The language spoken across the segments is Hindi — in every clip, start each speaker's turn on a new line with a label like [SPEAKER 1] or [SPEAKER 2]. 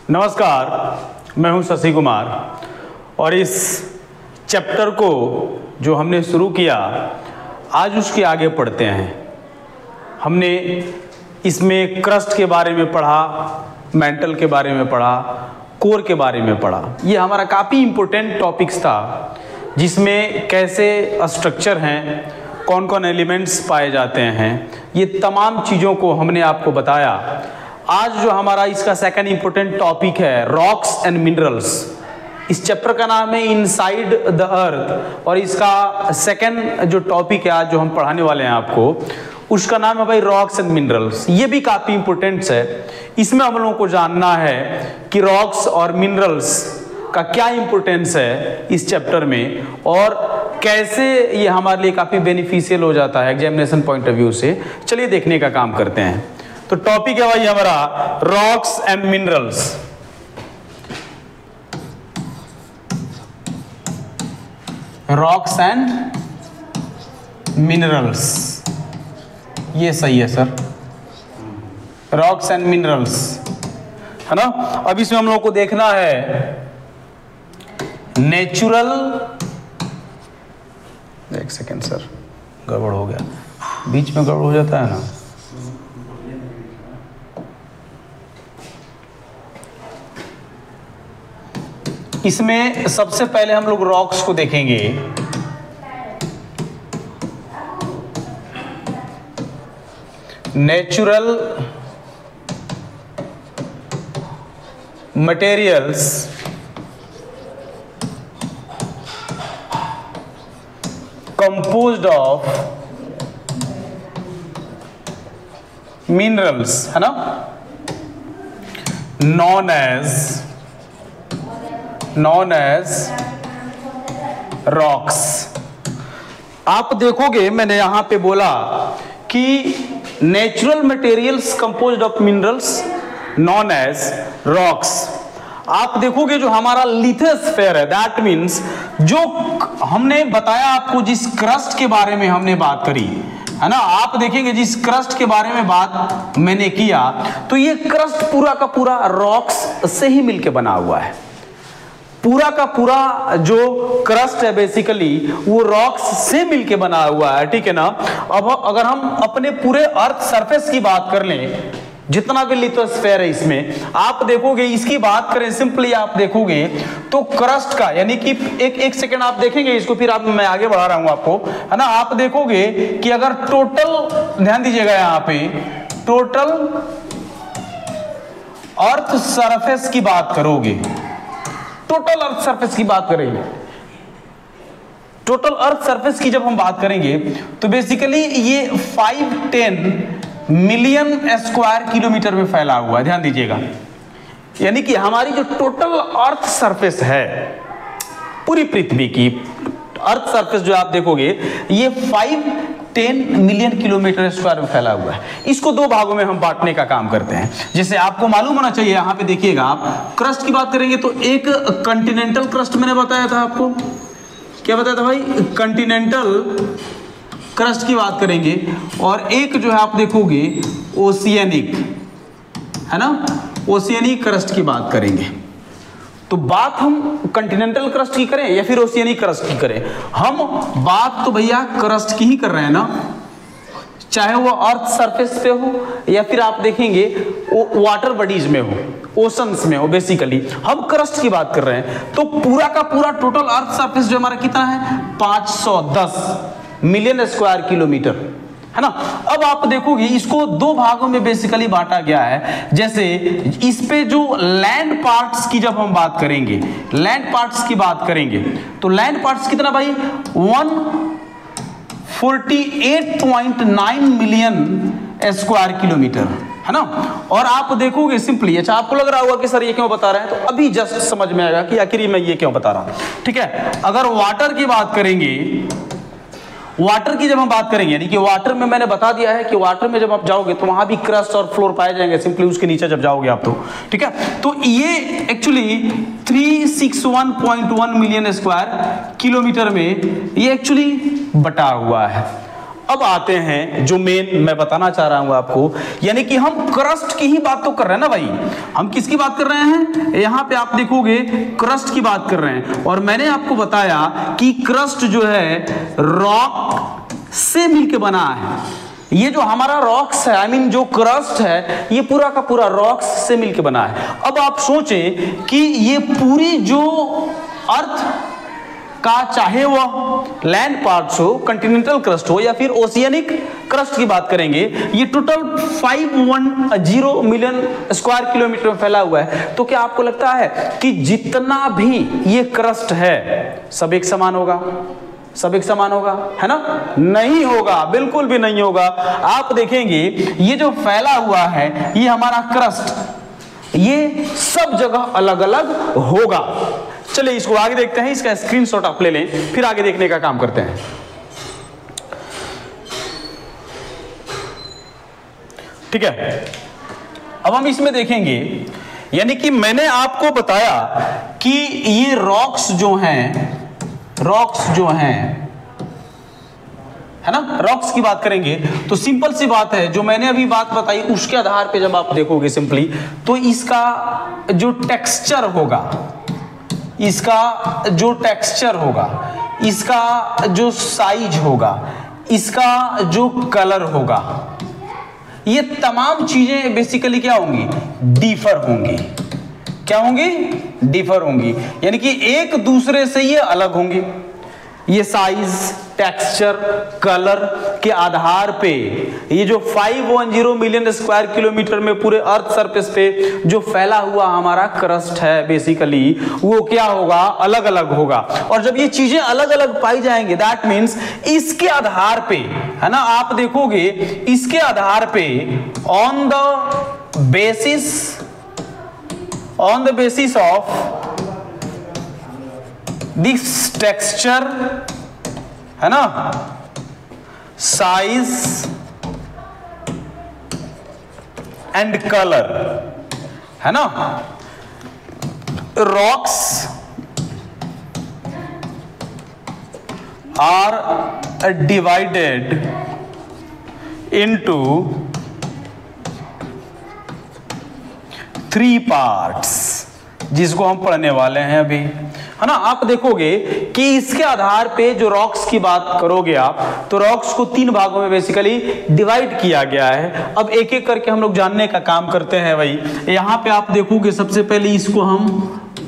[SPEAKER 1] नमस्कार, मैं हूं शशि कुमार और इस चैप्टर को जो हमने शुरू किया आज उसके आगे पढ़ते हैं। हमने इसमें क्रस्ट के बारे में पढ़ा, मेंटल के बारे में पढ़ा, कोर के बारे में पढ़ा। ये हमारा काफ़ी इम्पोर्टेंट टॉपिक्स था जिसमें कैसे स्ट्रक्चर हैं, कौन कौन एलिमेंट्स पाए जाते हैं, ये तमाम चीज़ों को हमने आपको बताया। आज जो हमारा इसका सेकंड इम्पोर्टेंट टॉपिक है रॉक्स एंड मिनरल्स। इस चैप्टर का नाम है इनसाइड द अर्थ और इसका सेकंड जो टॉपिक है आज जो हम पढ़ाने वाले हैं आपको, उसका नाम है भाई रॉक्स एंड मिनरल्स। ये भी काफ़ी इम्पोर्टेंट है। इसमें हम लोगों को जानना है कि रॉक्स और मिनरल्स का क्या इम्पोर्टेंस है इस चैप्टर में और कैसे ये हमारे लिए काफ़ी बेनिफिशियल हो जाता है एग्जामिनेशन पॉइंट ऑफ व्यू से। चलिए देखने का काम करते हैं। तो टॉपिक है भाई हमारा rocks and minerals. Rocks and minerals, ये सही है सर, रॉक्स एंड मिनरल्स, है ना। अब इसमें हम लोग को देखना है नेचुरल, एक सेकेंड सर, गड़बड़ हो गया, बीच में गड़बड़ हो जाता है ना। इसमें सबसे पहले हम लोग रॉक्स को देखेंगे। Natural materials composed of minerals, है ना, नॉन एज रॉक्स। आप देखोगे मैंने यहां पे बोला कि natural materials composed of minerals known as rocks. आप देखोगे जो हमारा लिथोस्फीयर है, दैट मीन्स जो हमने बताया आपको जिस क्रस्ट के बारे में हमने बात करी, है ना, आप देखेंगे जिस क्रस्ट के बारे में बात मैंने किया तो ये क्रस्ट पूरा का पूरा रॉक्स से ही मिलके बना हुआ है। पूरा का पूरा जो क्रस्ट है बेसिकली वो रॉक्स से मिलके बना हुआ है, ठीक है ना। अब अगर हम अपने पूरे अर्थ सरफेस की बात कर लें, जितना भी लिथोस्फीयर है इसमें, आप देखोगे इसकी बात करें सिंपली, आप देखोगे तो क्रस्ट का यानी कि एक सेकंड आप देखेंगे इसको, फिर आप मैं आगे बढ़ा रहा हूं आपको, है ना। आप देखोगे कि अगर टोटल, ध्यान दीजिएगा यहां पे, टोटल अर्थ सरफेस की बात करोगे, टोटल अर्थ सरफेस की बात करेंगे, टोटल अर्थ सरफेस की जब हम बात करेंगे तो बेसिकली ये 510 मिलियन स्क्वायर किलोमीटर में फैला हुआ है। ध्यान दीजिएगा, यानी कि हमारी जो टोटल अर्थ सरफेस है पूरी पृथ्वी की अर्थ सरफेस जो आप देखोगे ये 510 मिलियन किलोमीटर स्क्वायर में फैला हुआ है। इसको दो भागों में हम बांटने का काम करते हैं। जैसे आपको मालूम होना चाहिए, यहां पे देखिएगा आप क्रस्ट की बात करेंगे तो एक कंटिनेंटल क्रस्ट मैंने बताया था आपको, क्या बताया था भाई, कंटिनेंटल क्रस्ट की बात करेंगे, और एक जो है आप देखोगे ओशियनिक, है ना, ओशियनिक क्रस्ट की बात करेंगे। तो बात हम कंटिनेंटल क्रस्ट की करें या फिर ओशियनिक क्रस्ट की करें, हम बात तो भैया क्रस्ट की ही कर रहे हैं ना, चाहे वो अर्थ सरफेस पे हो या फिर आप देखेंगे वो वाटर बॉडीज में हो, ओशंस में हो, बेसिकली हम क्रस्ट की बात कर रहे हैं। तो पूरा का पूरा टोटल अर्थ सरफेस जो हमारा कितना है, 510 मिलियन स्क्वायर किलोमीटर, है ना। अब आप देखोगे इसको दो भागों में बेसिकली बांटा गया है। जैसे इस पे जो लैंड पार्ट्स की जब हम बात करेंगे, लैंड पार्ट्स की बात करेंगे तो लैंड पार्ट्स कितना भाई, 148.9 मिलियन स्क्वायर किलोमीटर, है ना। और आप देखोगे सिंपली, अच्छा आपको लग रहा होगा कि सर ये क्यों बता रहे हैं, तो अभी जस्ट समझ में आएगा कि आखिर मैं ये क्यों बता रहा हूं, ठीक है। अगर वाटर की बात करेंगे, वाटर की जब हम बात करेंगे, यानी कि वाटर में मैंने बता दिया है कि वाटर में जब आप जाओगे तो वहां भी क्रस्ट और फ्लोर पाए जाएंगे, सिंपली उसके नीचे जब जाओगे आप तो, ठीक है। तो ये एक्चुअली 361.1 मिलियन स्क्वायर किलोमीटर में ये एक्चुअली बटा हुआ है। अब आते हैं जो मेन मैं बताना चाह रहा हूं आपको, यानी कि हम क्रस्ट की ही बात तो कर रहे हैं ना भाई। हम किसकी बात कर रहे हैं? यहां पे आप देखोगे क्रस्ट की बात कर रहे हैं, और मैंने आपको बताया कि क्रस्ट जो है रॉक से मिलकर बना है। ये जो हमारा रॉक्स है, आई मीन जो क्रस्ट है, ये पूरा का पूरा रॉक्स से मिलकर बना है। अब आप सोचें कि ये पूरी जो अर्थ का, चाहे वह लैंड पार्ट्स हो, कंटिनेंटल क्रस्ट हो या फिर ओशियनिक क्रस्ट की बात करेंगे, ये टोटल 510 मिलियन स्क्वायर किलोमीटर में फैला हुआ है। तो क्या आपको लगता है कि जितना भी ये क्रस्ट है सब एक समान होगा? सब एक समान होगा, है ना? नहीं होगा, बिल्कुल भी नहीं होगा। आप देखेंगे ये जो फैला हुआ है ये हमारा क्रस्ट, ये सब जगह अलग अलग होगा। चलिए इसको आगे देखते हैं, इसका स्क्रीनशॉट आप ले लें, फिर आगे देखने का काम करते हैं। ठीक है, अब हम इसमें देखेंगे, यानी कि मैंने आपको बताया कि ये रॉक्स जो हैं, रॉक्स जो हैं, है ना, रॉक्स की बात करेंगे तो सिंपल सी बात है, जो मैंने अभी बात बताई उसके आधार पे जब आप देखोगे सिंपली, तो इसका जो टेक्सचर होगा, इसका जो टेक्सचर होगा, इसका जो साइज होगा, इसका जो कलर होगा, ये तमाम चीजें बेसिकली क्या होंगी? डिफर होंगी। क्या होंगी? डिफर होंगी, यानी कि एक दूसरे से ये अलग होंगे। ये साइज, टेक्सचर, कलर के आधार पे ये जो 510 मिलियन स्क्वायर किलोमीटर में पूरे अर्थ सरफेस पे जो फैला हुआ हमारा क्रस्ट है बेसिकली, वो क्या होगा? अलग अलग होगा। और जब ये चीजें अलग अलग पाई जाएंगे, दैट मीन्स इसके आधार पे, है ना, आप देखोगे इसके आधार पे on the basis of this texture, है ना, साइज एंड कलर, है ना, rocks are divided into 3 parts, जिसको हम पढ़ने वाले हैं अभी, है ना। आप देखोगे कि इसके आधार पे जो रॉक्स की बात करोगे आप, तो रॉक्स को 3 भागों में बेसिकली डिवाइड किया गया है। अब एक एक करके हम लोग जानने का काम करते हैं भाई। यहाँ पे आप देखोगे सबसे पहले इसको हम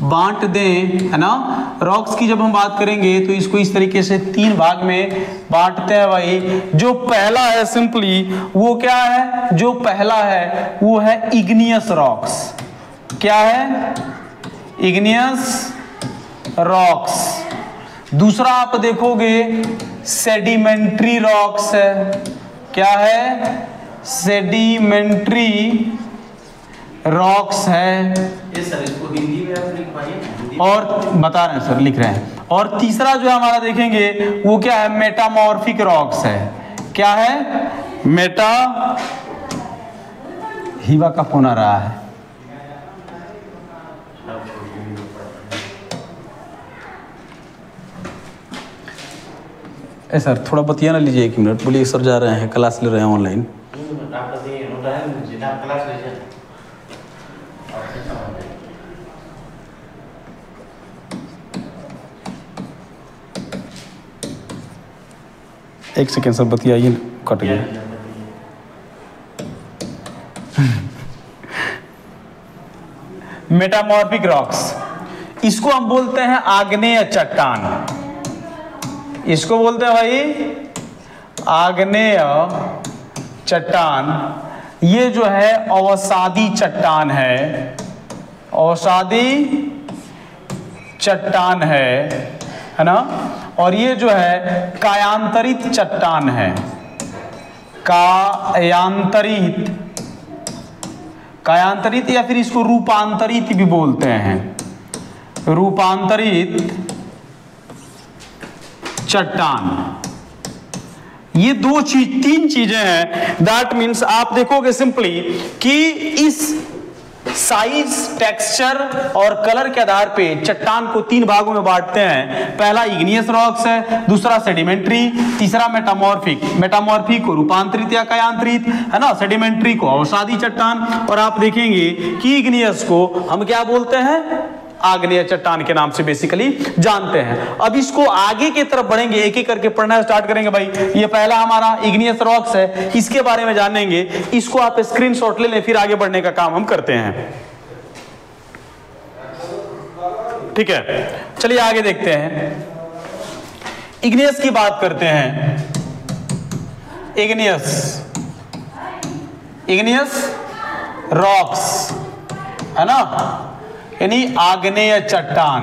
[SPEAKER 1] बांट दें, है ना। रॉक्स की जब हम बात करेंगे तो इसको इस तरीके से 3 भाग में बांटते हैं भाई। जो पहला है सिंपली वो क्या है? जो पहला है वो है इग्नियस रॉक्स। क्या है? Igneous rocks. दूसरा आप देखोगे सेडिमेंट्री रॉक्स है। क्या है? सेडिमेंट्री रॉक्स है।
[SPEAKER 2] ये सर इसको हिंदी में आप लिख पाइए।
[SPEAKER 1] और बता रहे हैं सर, लिख रहे हैं। और तीसरा जो हमारा देखेंगे वो क्या है? मेटामॉर्फिक रॉक्स है। क्या है? हीवा का फोन आ रहा है। सर थोड़ा बतिया ना लीजिए, 1 मिनट। बोलिए सर, जा रहे हैं, क्लास ले रहे हैं ऑनलाइन। एक सेकेंड सर, बतियाइए, कट गया। मेटामॉर्फिक रॉक्स, इसको हम बोलते हैं आग्नेय चट्टान। इसको बोलते हैं भाई आग्नेय चट्टान। ये जो है अवसादी चट्टान है, अवसादी चट्टान है ना। और ये जो है कायांतरित चट्टान है, कायांतरित या फिर इसको रूपांतरित भी बोलते हैं, रूपांतरित चट्टान। ये 3 चीजें हैं। दैट मीन्स आप देखोगे सिंपली कि इस साइज, टेक्सचर और कलर के आधार पे चट्टान को 3 भागों में बांटते हैं। पहला इग्नियस रॉक्स है, दूसरा सेडिमेंट्री, तीसरा मेटामॉर्फिक। मेटामॉर्फिक को रूपांतरित या कायांतरित, है ना, सेडिमेंट्री को अवसादी चट्टान, और आप देखेंगे कि इग्नियस को हम क्या बोलते हैं, आग्नेय चट्टान के नाम से बेसिकली जानते हैं। अब इसको आगे की तरफ बढ़ेंगे, एक एक करके पढ़ना स्टार्ट करेंगे। भाई ये पहला हमारा इग्नियस रॉक्स है, इसके बारे में जानेंगे। इसको आप स्क्रीनशॉट ले लें, फिर आगे बढ़ने का काम हम करते हैं। ठीक है, चलिए आगे देखते हैं। इग्नियस की बात करते हैं। इग्नियस रॉक्स, है ना, यानी आग्नेय चट्टान।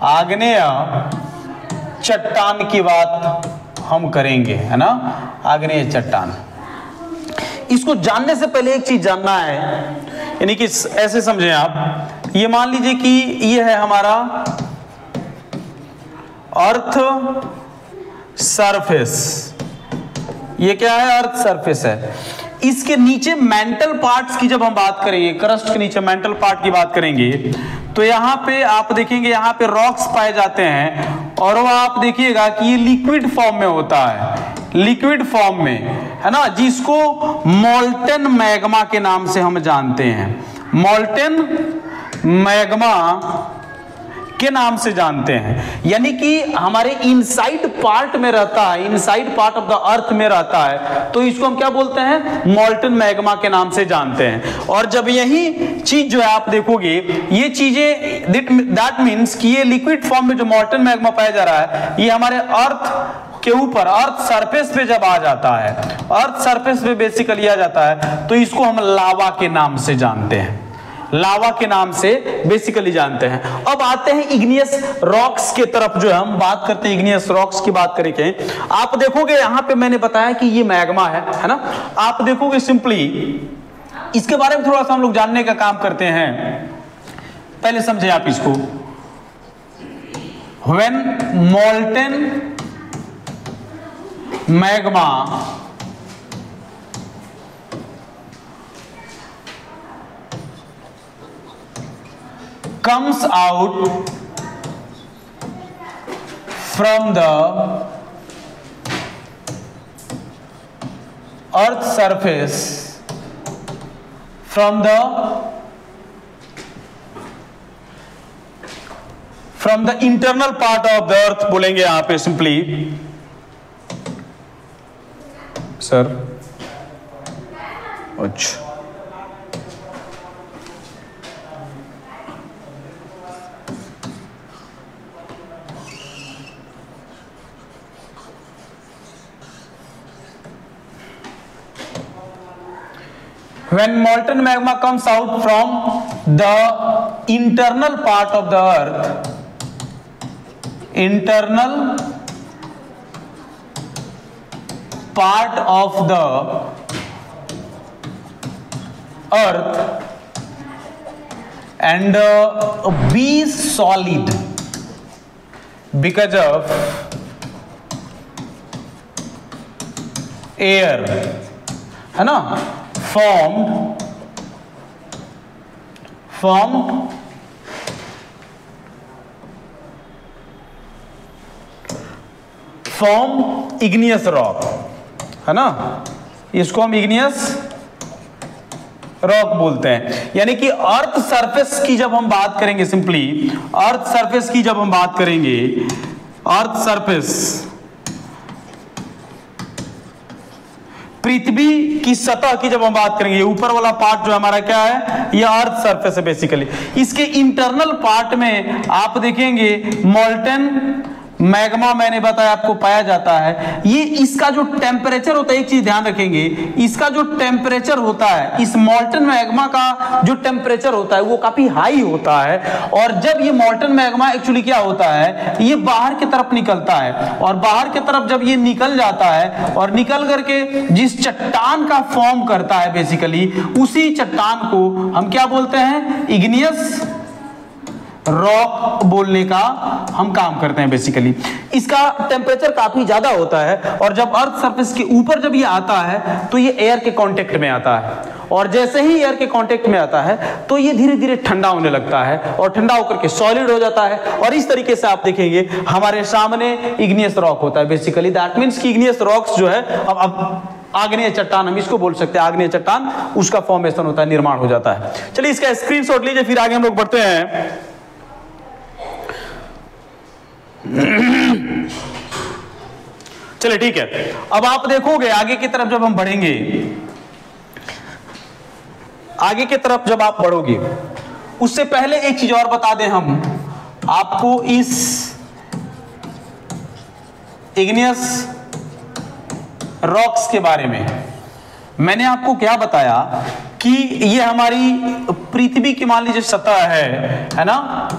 [SPEAKER 1] आग्नेय चट्टान की बात हम करेंगे, है ना, आग्नेय चट्टान। इसको जानने से पहले एक चीज जानना है, यानी कि ऐसे समझें आप, ये मान लीजिए कि ये है हमारा अर्थ सरफेस। ये क्या है, अर्थ सरफेस है। इसके नीचे मेंटल पार्ट्स की जब हम बात करेंगे, क्रस्ट के नीचे मेंटल पार्ट की बात करेंगे, तो यहाँ पे आप देखेंगे यहाँ पे रॉक्स पाए जाते हैं, और वो आप देखिएगा कि ये लिक्विड फॉर्म में होता है, लिक्विड फॉर्म में, है ना, जिसको मोल्टेन मैग्मा के नाम से हम जानते हैं। मोल्टेन मैग्मा के नाम से जानते हैं, यानी कि हमारे इनसाइड पार्ट में रहता है, inside part of the earth में रहता है, तो इसको हम क्या बोलते हैं, मोल्टेन मैग्मा के नाम से जानते हैं। और जब यही चीज जो है आप देखोगे, ये चीजें दैट मीन्स कि ये लिक्विड फॉर्म में जो मोल्टेन मैग्मा पाया जा रहा है, ये हमारे अर्थ के ऊपर, अर्थ सरफेस पे जब आ जाता है, अर्थ सरफेस पे बेसिकली आ जाता है, तो इसको हम लावा के नाम से जानते हैं, लावा के नाम से बेसिकली जानते हैं। अब आते हैं इग्नियस रॉक्स के तरफ, जो हम बात करते हैं इग्नियस रॉक्स की बात करेंगे। आप देखोगे यहां पे मैंने बताया कि ये मैग्मा है ना, आप देखोगे सिंपली इसके बारे में थोड़ा सा हम लोग जानने का काम करते हैं। पहले समझे आप इसको, when molten magma comes out from the earth surface, from the internal part of the earth बोलेंगे यहां पे सिंपली, सर अच्छा, when molten magma comes out from the internal part of the earth, internal part of the earth and be solid because of air, है ना, formed igneous rock, है ना, इसको हम igneous रॉक बोलते हैं। यानी कि अर्थ सरफेस की जब हम बात करेंगे, सिंपली अर्थ सरफेस की जब हम बात करेंगे, अर्थ सरफेस पृथ्वी की सतह की जब हम बात करेंगे, ये ऊपर वाला पार्ट जो हमारा क्या है, ये अर्थ सरफेस है बेसिकली। इसके इंटरनल पार्ट में आप देखेंगे मोल्टेन मैग्मा मैंने बताया आपको पाया जाता है। ये इसका जो टेम्परेचर होता है, एक चीज ध्यान रखेंगे, इसका जो टेम्परेचर होता है, इस मोल्टेन मैग्मा का जो टेम्परेचर होता है वो काफी हाई होता है। और जब ये मोल्टेन मैग्मा एक्चुअली क्या होता है, ये बाहर की तरफ निकलता है, और बाहर की तरफ जब ये निकल जाता है और निकल करके जिस चट्टान का फॉर्म करता है बेसिकली, उसी चट्टान को हम क्या बोलते हैं, इग्नियस रॉक बोलने का हम काम करते हैं बेसिकली। इसका टेम्परेचर काफी ज्यादा होता है, और जब अर्थ सरफेस के ऊपर जब ये आता है तो ये एयर के कांटेक्ट में आता है, और जैसे ही एयर के कांटेक्ट में आता है तो ये धीरे धीरे ठंडा होने लगता है और ठंडा होकर के सॉलिड हो जाता है। और इस तरीके से आप देखेंगे हमारे सामने इग्नियस रॉक होता है। बेसिकली दैट मीन्स कि इग्नियस रॉक्स जो है, अब आग्नेय चट्टान हम इसको बोल सकते हैं, आग्नेय चट्टान, उसका फॉर्मेशन होता है, निर्माण हो जाता है। चलिए इसका स्क्रीनशॉट लीजिए, फिर आगे हम लोग बढ़ते हैं। चलिए ठीक है, अब आप देखोगे आगे की तरफ जब हम बढ़ेंगे, आगे की तरफ जब आप बढ़ोगे, उससे पहले एक चीज और बता दें हम आपको इस इग्नियस रॉक्स के बारे में। मैंने आपको क्या बताया कि ये हमारी पृथ्वी की मान लीजिए सतह है ना,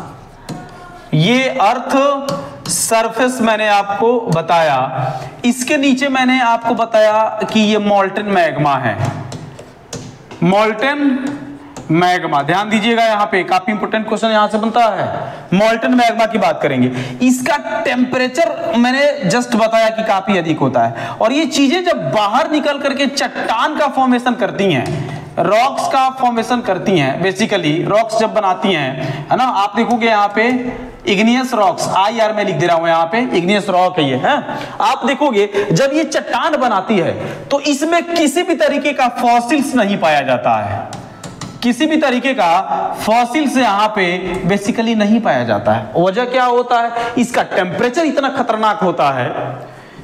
[SPEAKER 1] ये अर्थ सरफेस मैंने आपको बताया। इसके नीचे मैंने आपको बताया कि ये मॉल्टेन मैग्मा है, मॉल्टेन मैग्मा। ध्यान दीजिएगा, यहां पे काफी इंपोर्टेंट क्वेश्चन यहां से बनता है। मॉल्टेन मैग्मा की बात करेंगे, इसका टेम्परेचर मैंने जस्ट बताया कि काफी अधिक होता है। और ये चीजें जब बाहर निकल करके चट्टान का फॉर्मेशन करती हैं, रॉक्स का फॉर्मेशन करती हैं, बेसिकली रॉक्स जब बनाती हैं, है ना, आप देखोगे यहाँ पे इग्नियस रॉक्स, IR में लिख दे रहा हूं, यहाँ पे इग्नियस रॉक है ये है। आप देखोगे जब ये चट्टान बनाती है तो इसमें किसी भी तरीके का फॉसिल्स नहीं पाया जाता है, किसी भी तरीके का फॉसिल्स यहाँ पे बेसिकली नहीं पाया जाता है। वजह क्या होता है, इसका टेम्परेचर इतना खतरनाक होता है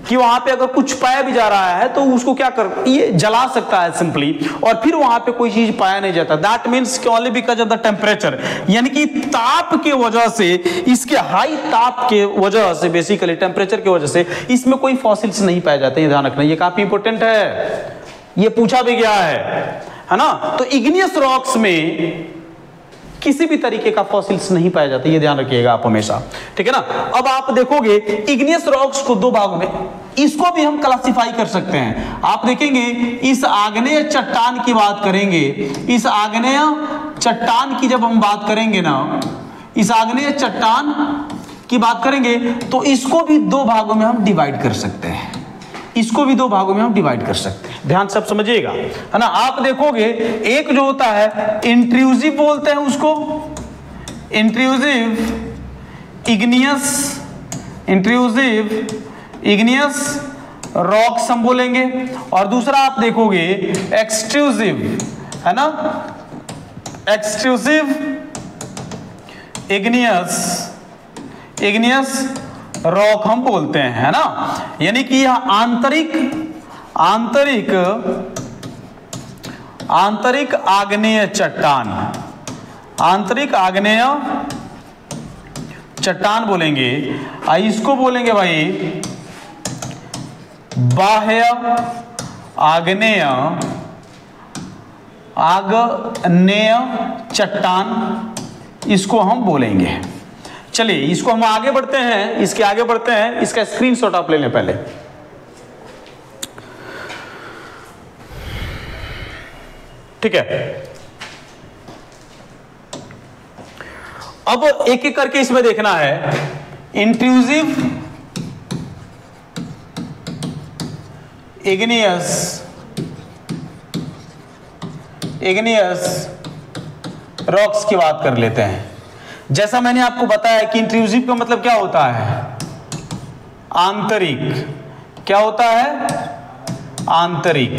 [SPEAKER 1] कि वहां पे अगर कुछ पाया भी जा रहा है तो उसको क्या कर, ये जला सकता है सिंपली, और फिर वहां पे कोई चीज पाया नहीं जाता। That means only because of the temperature, यानी कि ताप के वजह से, इसके हाई ताप के वजह से, बेसिकली टेम्परेचर की वजह से इसमें कोई फॉसिल्स नहीं पाए जाते। ये ध्यान रखना, ये काफी इंपॉर्टेंट है, ये पूछा भी गया है ना। तो इग्नियस रॉक्स में किसी भी तरीके का फॉसिल्स नहीं पाया जाता, ये ध्यान रखिएगा आप हमेशा, ठीक है ना। अब आप देखोगे इग्नियस रॉक्स को दो भागों में, इसको भी हम क्लासिफाई कर सकते हैं। आप देखेंगे इस आग्नेय चट्टान की बात करेंगे, इस आग्नेय चट्टान की जब हम बात करेंगे ना, इस आग्नेय चट्टान की बात करेंगे तो इसको भी दो भागों में हम डिवाइड कर सकते हैं, इसको भी दो भागों में हम डिवाइड कर सकते हैं। ध्यान सब समझिएगा, है ना। आप देखोगे एक जो होता है इंट्रूसिव बोलते हैं उसको, इंट्रूसिव इग्नियस रॉक्स हम बोलेंगे, और दूसरा आप देखोगे एक्सट्रूसिव, है ना, एक्सट्रूसिव इग्नियस रॉक हम बोलते हैं, है ना। यानी कि यह आंतरिक आग्नेय चट्टान, आंतरिक आग्नेय चट्टान बोलेंगे। इसको बोलेंगे भाई बाह्य आग्नेय चट्टान, इसको हम बोलेंगे। चलिए इसको हम आगे बढ़ते हैं, इसके आगे बढ़ते हैं, इसका स्क्रीनशॉट आप ले लें पहले। ठीक है, अब एक एक करके इसमें देखना है। इंट्रूसिव इग्नियस रॉक्स की बात कर लेते हैं। जैसा मैंने आपको बताया कि इंट्रूसिव का मतलब क्या होता है, आंतरिक। क्या होता है, आंतरिक।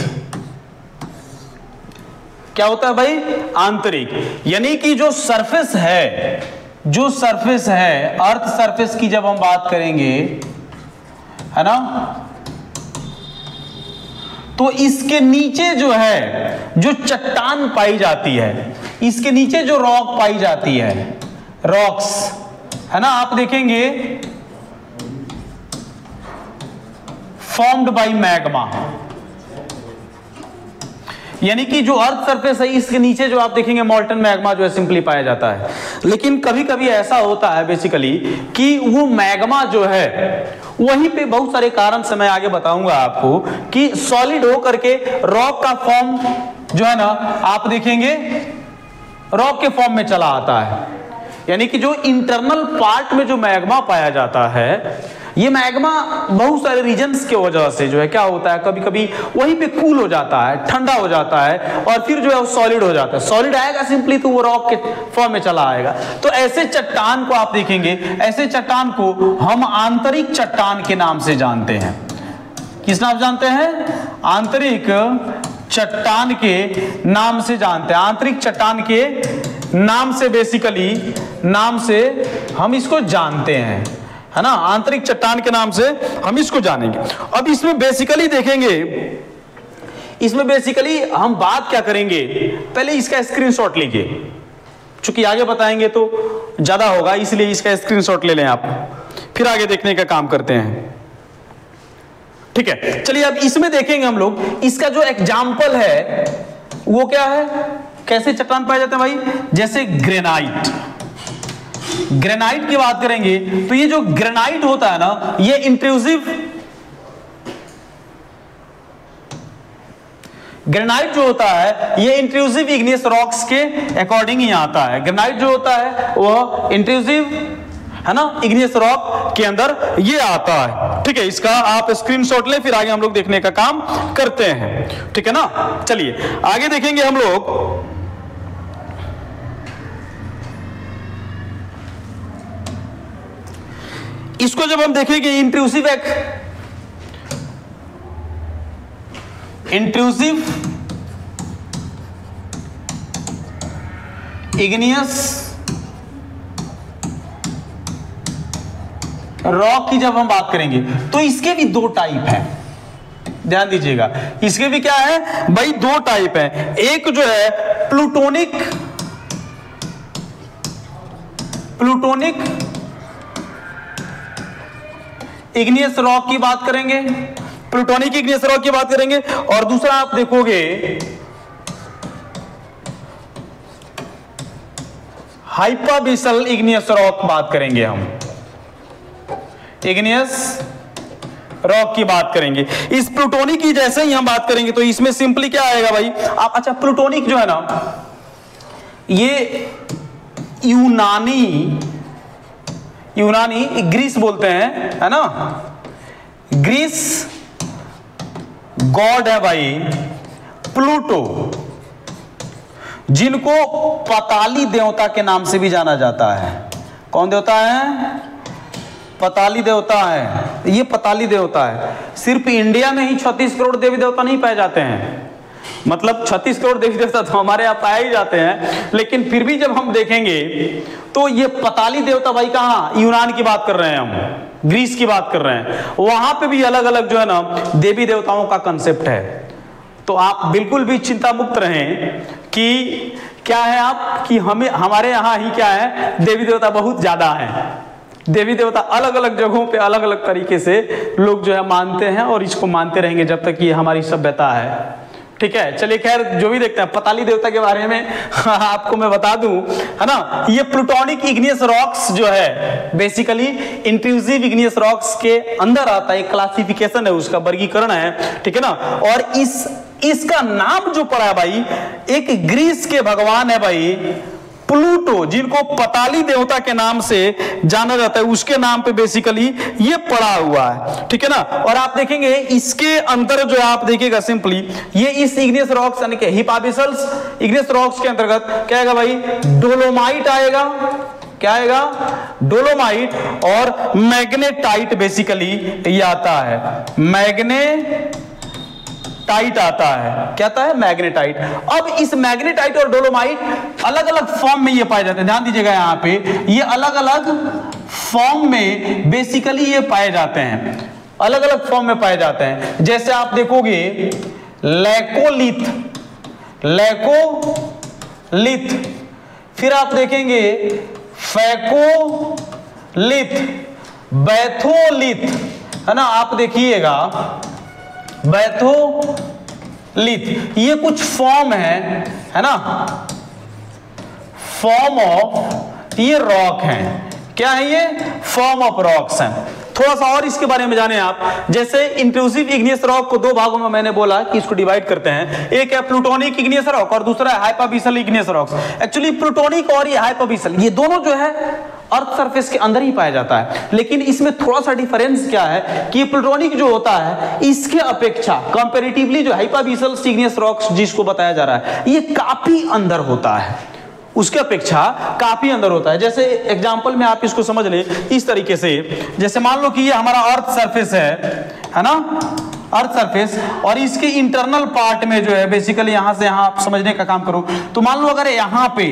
[SPEAKER 1] क्या होता है भाई, आंतरिक। यानी कि जो सरफेस है, जो सरफेस है, अर्थ सरफेस की जब हम बात करेंगे, है ना, तो इसके नीचे जो है, जो चट्टान पाई जाती है, इसके नीचे जो रॉक पाई जाती है, रॉक्स, है ना, आप देखेंगे फॉर्म्ड बाय मैग्मा। यानी कि जो अर्थ सरफेस है, इसके नीचे जो आप देखेंगे मॉल्टन मैग्मा जो है सिंपली पाया जाता है। लेकिन कभी कभी ऐसा होता है बेसिकली कि वो मैग्मा जो है वहीं पे बहुत सारे कारण से मैं आगे बताऊंगा आपको कि सॉलिड हो करके रॉक का फॉर्म जो है ना, आप देखेंगे रॉक के फॉर्म में चला आता है। यानी कि जो इंटरनल पार्ट में जो मैग्मा पाया जाता है, ये मैग्मा बहुत सारे रीजन्स के वजह से जो है क्या होता है, कभी कभी वहीं पे कूल हो जाता है, ठंडा हो जाता है और फिर जो है वो सॉलिड हो जाता है। सॉलिड आएगा सिंपली तो वो रॉक के फॉर्म में चला आएगा। तो ऐसे चट्टान को आप देखेंगे, ऐसे चट्टान को हम आंतरिक चट्टान के नाम से जानते हैं। किस नाम जानते हैं? आंतरिक चट्टान के नाम से जानते हैं। आंतरिक चट्टान के नाम से बेसिकली नाम से हम इसको जानते हैं, है ना। आंतरिक चट्टान के नाम से हम इसको जानेंगे। अब इसमें बेसिकली देखेंगे, इसमें बेसिकली हम बात क्या करेंगे, पहले इसका स्क्रीनशॉट लीजिए, चूंकि आगे बताएंगे तो ज्यादा होगा, इसलिए इसका स्क्रीनशॉट ले लें आप, फिर आगे देखने का काम करते हैं। ठीक है, चलिए अब इसमें देखेंगे हम लोग। इसका जो एग्जाम्पल है वो क्या है, कैसे चट्टान पाए जाते हैं भाई, जैसे ग्रेनाइट। ग्रेनाइट की बात करेंगे तो ये जो ग्रेनाइट होता है ना, ये इंट्रूसिव, ग्रेनाइट जो होता है ये इंट्रूसिव इग्नियस रॉक्स के अकॉर्डिंग ही आता है। ग्रेनाइट जो होता है वो इंट्रूसिव, है ना, इग्नियस रॉक के अंदर ये आता है। ठीक है, इसका आप स्क्रीनशॉट लें, फिर आगे हम लोग देखने का काम करते हैं। ठीक है ना, चलिए आगे देखेंगे हम लोग। इसको जब हम देखेंगे इंट्रूसिव इग्नियस रॉक की जब हम बात करेंगे तो इसके भी दो टाइप है, ध्यान दीजिएगा। इसके भी क्या है भाई, दो टाइप है। एक जो है प्लूटोनिक इग्नियस रॉक की बात करेंगे, प्लूटोनिक इग्नियस रॉक की बात करेंगे। और दूसरा आप देखोगे हाइपाबिसल इग्नियस रॉक बात करेंगे, हम इग्नियस रॉक की बात करेंगे। इस प्लूटोनिक की जैसे ही हम बात करेंगे तो इसमें सिंपली क्या आएगा भाई आप, अच्छा प्लूटोनिक जो है ना ये यूनानी ग्रीस बोलते हैं, है ना, ग्रीस गॉड है भाई प्लूटो, जिनको पताली देवता के नाम से भी जाना जाता है। कौन देवता है? पताली देवता है। ये पताली देवता है। सिर्फ इंडिया में ही 36 करोड़ देवी देवता नहीं पाए जाते हैं, मतलब 36 करोड़ देवी देवता तो हमारे यहाँ पाए ही जाते हैं, लेकिन फिर भी जब हम देखेंगे तो ये पताली देवता भाई कहाँ, यूनान की बात कर रहे हैं हम, ग्रीस की बात कर रहे हैं, वहां पे भी अलग अलग जो है ना देवी देवताओं का कंसेप्ट है। तो आप बिल्कुल भी चिंता मुक्त रहें कि क्या है आप, कि हमारे यहाँ ही क्या है, देवी देवता बहुत ज्यादा है। देवी देवता अलग अलग जगहों पे अलग अलग तरीके से लोग जो है मानते हैं और इसको मानते रहेंगे जब तक ये हमारी सभ्यता है। ठीक है, चलिए खैर जो भी देखते हैं, पताली देवता के बारे में आपको मैं बता दूं, है ना, ये प्लूटोनिक इग्नियस रॉक्स जो है बेसिकली इंट्रूसिव इग्नियस रॉक्स के अंदर आता है। क्लासिफिकेशन है उसका, वर्गीकरण है। ठीक है ना, और इसका नाम जो पड़ा है भाई, एक ग्रीस के भगवान है भाई प्लूटो, जिनको पताली देवता के नाम से जाना जाता है, उसके नाम पे बेसिकली ये पड़ा हुआ है। ठीक है ना, और आप देखेंगे इसके अंदर जो आप देखिएगा सिंपली ये इस इग्नियस रॉक्स यानी कि हिपाबिसल्स इग्नियस रॉक्स के अंतर्गत क्या आएगा भाई, डोलोमाइट आएगा। क्या आएगा? डोलोमाइट और मैग्नेटाइट बेसिकली ये आता है, मैग्नेटाइट आता है। क्या आता है? मैग्नेटाइट। अब इस मैग्नेटाइट और डोलोमाइट अलग अलग फॉर्म में ये पाए जाते हैं। ध्यान दीजिएगा यहां पे, ये अलग अलग फॉर्म में बेसिकली ये पाए जाते हैं, अलग अलग फॉर्म में पाए जाते हैं। जैसे आप देखोगे लैकोलिथ, फिर आप देखेंगे फैकोलिथ, बैथोलिथ, है ना, आप देखिएगा बैथोलिथ, ये कुछ फॉर्म है ना, फॉर्म ऑफ ये रॉक हैं। क्या है ये? फॉर्म ऑफ रॉक्स हैं। थोड़ा सा और इसके बारे में जाने आप। जैसे इंट्रूसिव इग्नियस रॉक को दो भागों में मैंने बोला कि इसको डिवाइड करते हैं, एक है प्लूटोनिक इग्नियस रॉक और दूसरा है हाइपाबिसल इग्नियस रॉक। एक्चुअली प्लूटोनिक और ये हाइपाबिसल ये दोनों जो है अर्थ सरफेस के अंदर ही पाया जाता है। लेकिन इसमें थोड़ा सा डिफरेंस क्या है कि प्लूटोनिक जो होता है इसके अपेक्षा कंपैरेटिवली जो हाइपोबैसल इग्नियस रॉक्स जिसको बताया जा रहा है ये काफी अंदर होता है, उसके अपेक्षा काफी अंदर होता है। जैसे एग्जांपल में आप इसको समझ ले इस तरीके से, जैसे मान लो कि ये हमारा अर्थ सरफेस है ना, अर्थ सरफेस, और इसके इंटरनल पार्ट में जो है बेसिकली यहां से यहां आप समझने का काम करो तो मान लो अगर यहां पे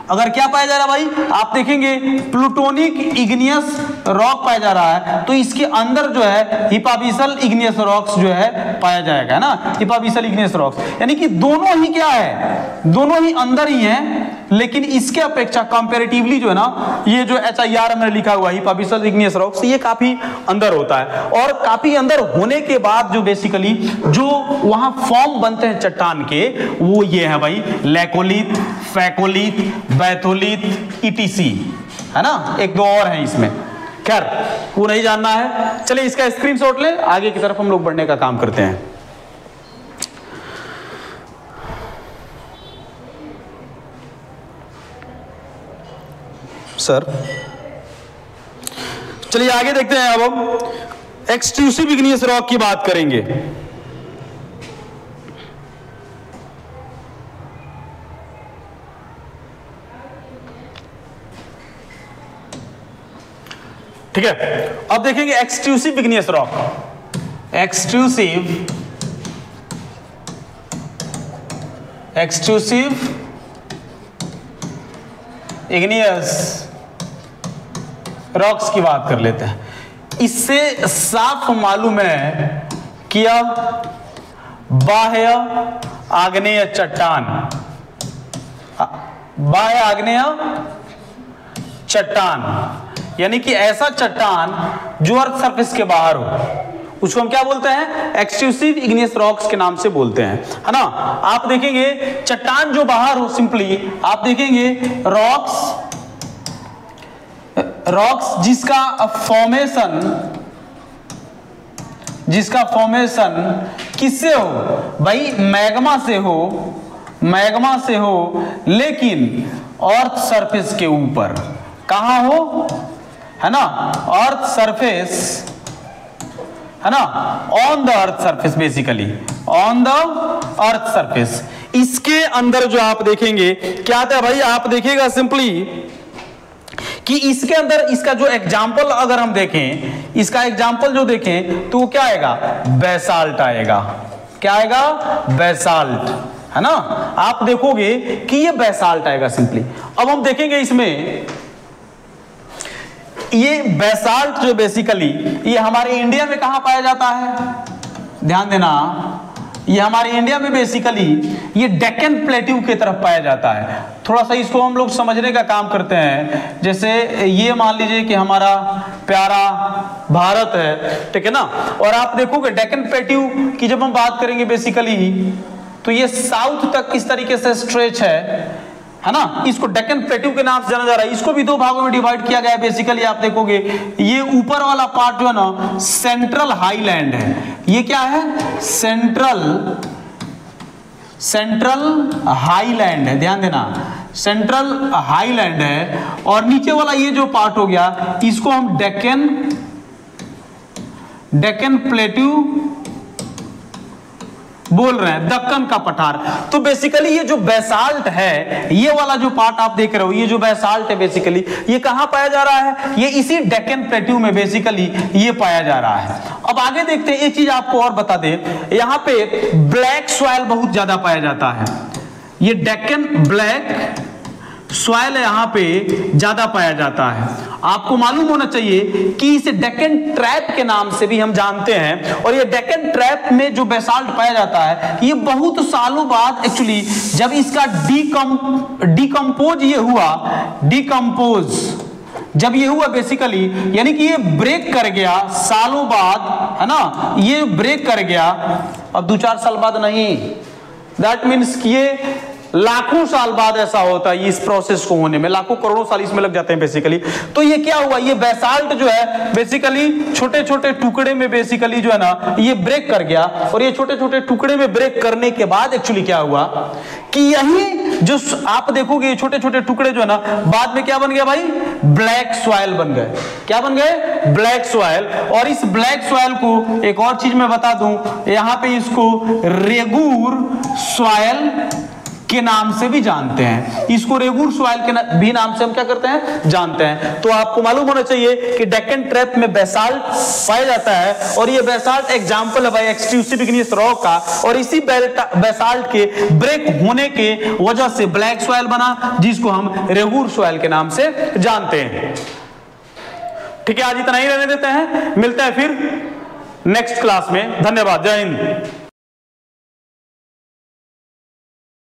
[SPEAKER 1] अगर क्या पाया जा रहा है भाई, आप देखेंगे प्लूटोनिक इग्नियस रॉक पाया जा रहा है तो इसके अंदर जो है हिपाबैसल इग्नियस रॉक्स जो है पाया जाएगा ना, हिपाबैसल इग्नियस रॉक्स, यानी कि दोनों ही क्या है, दोनों ही अंदर ही हैं, लेकिन इसके अपेक्षा कंपैरेटिवली जो है ना ये जो HIR में लिखा हुआ हिपाबैसल इग्नियस रॉक्स ये काफी अंदर होता है। और काफी अंदर होने के बाद जो बेसिकली जो वहां फॉर्म बनते हैं चट्टान के वो ये है भाई लैकोलिथ, फैकोलिथ, बैथोलिथ, ETC, है ना, एक दो और हैं इसमें, खैर वो नहीं जानना है। चलिए इसका स्क्रीनशॉट ले, आगे की तरफ हम लोग बढ़ने का काम करते हैं। सर चलिए आगे देखते हैं। अब हम एक्सट्रूसिव इग्नियस रॉक की बात करेंगे। ठीक है, अब देखेंगे extrusive igneous rock, extrusive igneous rocks की बात कर लेते हैं। इससे साफ मालूम है कि अब बाह्य आग्नेय चट्टान, बाह्य आग्नेय चट्टान यानी कि ऐसा चट्टान जो अर्थ सरफेस के बाहर हो उसको हम क्या बोलते हैं, एक्सट्रूसिव इग्नियस रॉक्स के नाम से बोलते हैं, है ना। आप देखेंगे चट्टान जो बाहर हो, सिंपली आप देखेंगे रॉक्स जिसका फॉर्मेशन किससे हो भाई, मैग्मा से हो, लेकिन अर्थ सरफेस के ऊपर कहां हो, है ना, अर्थ सरफेस, है ना, on the earth surface, basically on the earth surface. इसके अंदर जो आप देखेंगे क्या आता है भाई, आप देखिएगा सिंपली कि इसके अंदर इसका जो एग्जाम्पल अगर हम देखें, इसका एग्जाम्पल जो देखें तो क्या आएगा, बेसाल्ट आएगा। क्या आएगा, बेसाल्ट, है ना। आप देखोगे कि ये बेसाल्ट आएगा सिंपली। अब हम देखेंगे इसमें ये बेसाल्ट जो बेसिकली ये हमारे इंडिया में कहां पाया जाता है, ध्यान देना, ये हमारे इंडिया में बेसिकली ये डेक्कन प्लेट्यू की तरफ पाया जाता है। थोड़ा सा इसको हम लोग समझने का काम करते हैं। जैसे ये मान लीजिए कि हमारा प्यारा भारत है, ठीक है ना, और आप देखोगे डेक्कन प्लेट्यू की जब हम बात करेंगे बेसिकली तो ये साउथ तक किस तरीके से स्ट्रेच है ना, इसको डेक्कन प्लेट्यू के नाम से जाना जा रहा है। इसको भी दो भागों में डिवाइड किया गया है। बेसिकली आप देखोगे ये ऊपर वाला पार्ट जो है ना सेंट्रल हाईलैंड है, ये क्या है, सेंट्रल हाईलैंड है, ध्यान देना, सेंट्रल हाईलैंड है। और नीचे वाला ये जो पार्ट हो गया इसको हम डेक्कन प्लेट्यू बोल रहे हैं, दक्कन का पठार। तो बेसिकली ये जो बेसाल्ट है, ये वाला जो पार्ट आप देख रहे हो, ये जो बेसाल्ट है बेसिकली ये कहां पाया जा रहा है, ये इसी डेक्कन प्लेट्यू में बेसिकली ये पाया जा रहा है। अब आगे देखते हैं, एक चीज आपको और बता दे, यहाँ पे ब्लैक सॉइल बहुत ज्यादा पाया जाता है। ये डेक्कन ब्लैक सॉइल यहाँ पे ज्यादा पाया जाता है। आपको मालूम होना चाहिए कि इसे डेक्कन ट्रैप के नाम से भी हम जानते हैं। और ये डेक्कन ट्रैप में जो बेसाल्ट पाया जाता है ये बहुत सालों बाद एक्चुअली जब इसका डिकम्पोज जब ये हुआ बेसिकली, यानी कि ये ब्रेक कर गया सालों बाद, है ना, ये ब्रेक कर गया। अब 2-4 साल बाद नहीं, दैट मीन्स कि ये लाखों साल बाद ऐसा होता है इस प्रोसेस को होने में, लाखों करोड़ों साल इसमें लग जाते हैं बेसिकली। तो ये क्या हुआ, ये बेसाल्ट जो है बेसिकली छोटे छोटे टुकड़े में बेसिकली जो है ना ये ब्रेक कर गया, और ये छोटे छोटे टुकड़े में ब्रेक करने के बाद एक्चुअली क्या हुआ कि यही जो आप देखोगे ये छोटे छोटे टुकड़े जो है ना बाद में क्या बन गया भाई, ब्लैक सॉइल बन गए। क्या बन गए, ब्लैक सॉइल। और इस ब्लैक सॉइल को एक और चीज मैं बता दूं, यहां पे इसको रेगूर सॉइल के नाम से भी जानते हैं। इसको रेगूर सॉइल के भी नाम से हम क्या करते हैं, जानते हैं। तो आपको मालूम होना चाहिए कि डेक्कन ट्रैप में बेसाल्ट पाया जाता है, और ये बेसाल्ट एग्जांपल है भाई एक्सट्रूसिव इग्नियस रॉक का, और इसी बेसाल्ट के ब्रेक होने के वजह से ब्लैक सॉइल बना, जिसको हम रेगूर सॉइल के नाम से जानते हैं। ठीक है, आज इतना ही रहने देते हैं, मिलते हैं फिर नेक्स्ट क्लास में। धन्यवाद, जय हिंद।